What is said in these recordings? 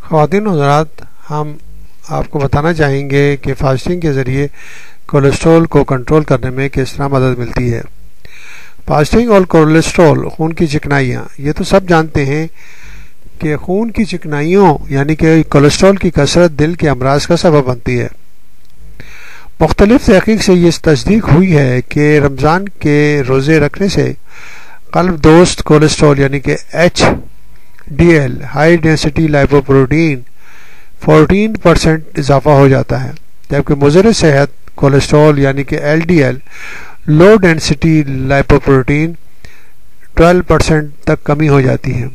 خواتین و حضرات، ہم آپ کو بتانا چاہیں گے کہ فاسٹنگ کے ذریعے کولیسٹرول کو کنٹرول کرنے میں کس طرح مدد ملتی ہے۔ فاسٹنگ اور کولیسٹرول، خون کی چکنائیاں، یہ تو سب جانتے ہیں کہ خون کی چکنائیوں یعنی کہ کولیسٹرول کی کثرت دل کے امراض کا سبب بنتی ہے۔ مختلف تحقیق سے یہ تصدیق ہوئی ہے کہ رمضان کے روزے رکھنے سے قلب دوست کولیسٹرول یعنی کہ HDL ہائی ڈینسٹی لائپوپروٹین 14% اضافہ ہو جاتا ہے، جبکہ مضر صحت کولیسٹرول یعنی کہ LDL لو ڈینسٹی لائپوپروٹین 12% تک کمی ہو جاتی ہے۔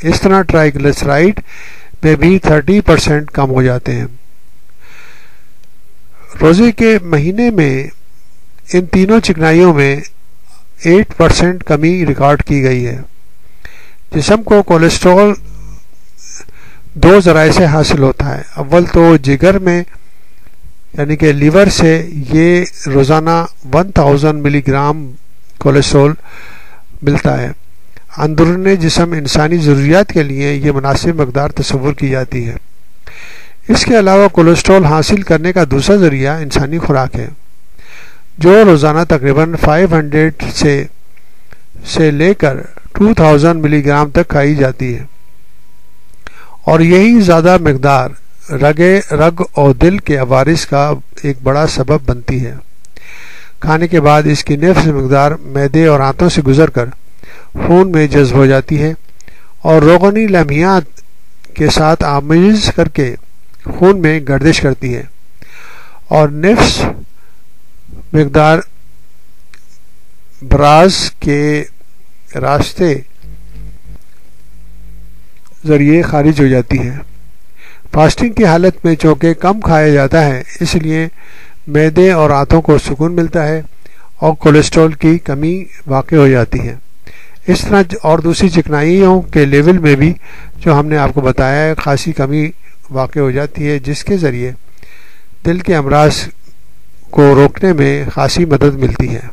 اس طرح ٹرائیگلیسرائڈ میں بھی 30% کم ہو جاتے ہیں۔ روزے کے مہینے میں ان تینوں چکنائیوں میں 8% کمی ریکارڈ کی گئی ہے۔ جسم کو کولیسٹرول دو ذرائع سے حاصل ہوتا ہے۔ اول تو جگر میں یعنی کہ لیور سے یہ روزانہ 1000 ملی گرام کولیسٹرول ملتا ہے۔ اندرون جسم انسانی ضروریات کے لیے یہ مناسب مقدار تصور کی جاتی ہے۔ اس کے علاوہ کولیسٹرول حاصل کرنے کا دوسرا ذریعہ انسانی خوراک ہے، جو روزانہ تقریباً 500 سے لے کر 2000 ملی گرام تک کھائی جاتی ہے، اور یہی زیادہ مقدار رگ اور دل کے عوارض کا ایک بڑا سبب بنتی ہے۔ کھانے کے بعد اس کی نفس مقدار معدے اور آنتوں سے گزر کر خون میں جذب ہو جاتی ہے اور روغنی لمحیات کے ساتھ آمیز کر کے خون میں گردش کرتی ہے، اور نفس مقدار براز کے راستے ذریعے خارج ہو جاتی ہے۔ فاسٹنگ کی حالت میں چونکہ کم کھایا جاتا ہے، اس لیے معدے اور آنتوں کو سکون ملتا ہے اور کولیسٹرول کی کمی واقع ہو جاتی ہے۔ اس طرح اور دوسری چکنائیوں کے لیول میں بھی جو ہم نے آپ کو بتایا ہے خاصی کمی واقع ہو جاتی ہے، جس کے ذریعے دل کے امراض کو روکنے میں خاصی مدد ملتی ہے۔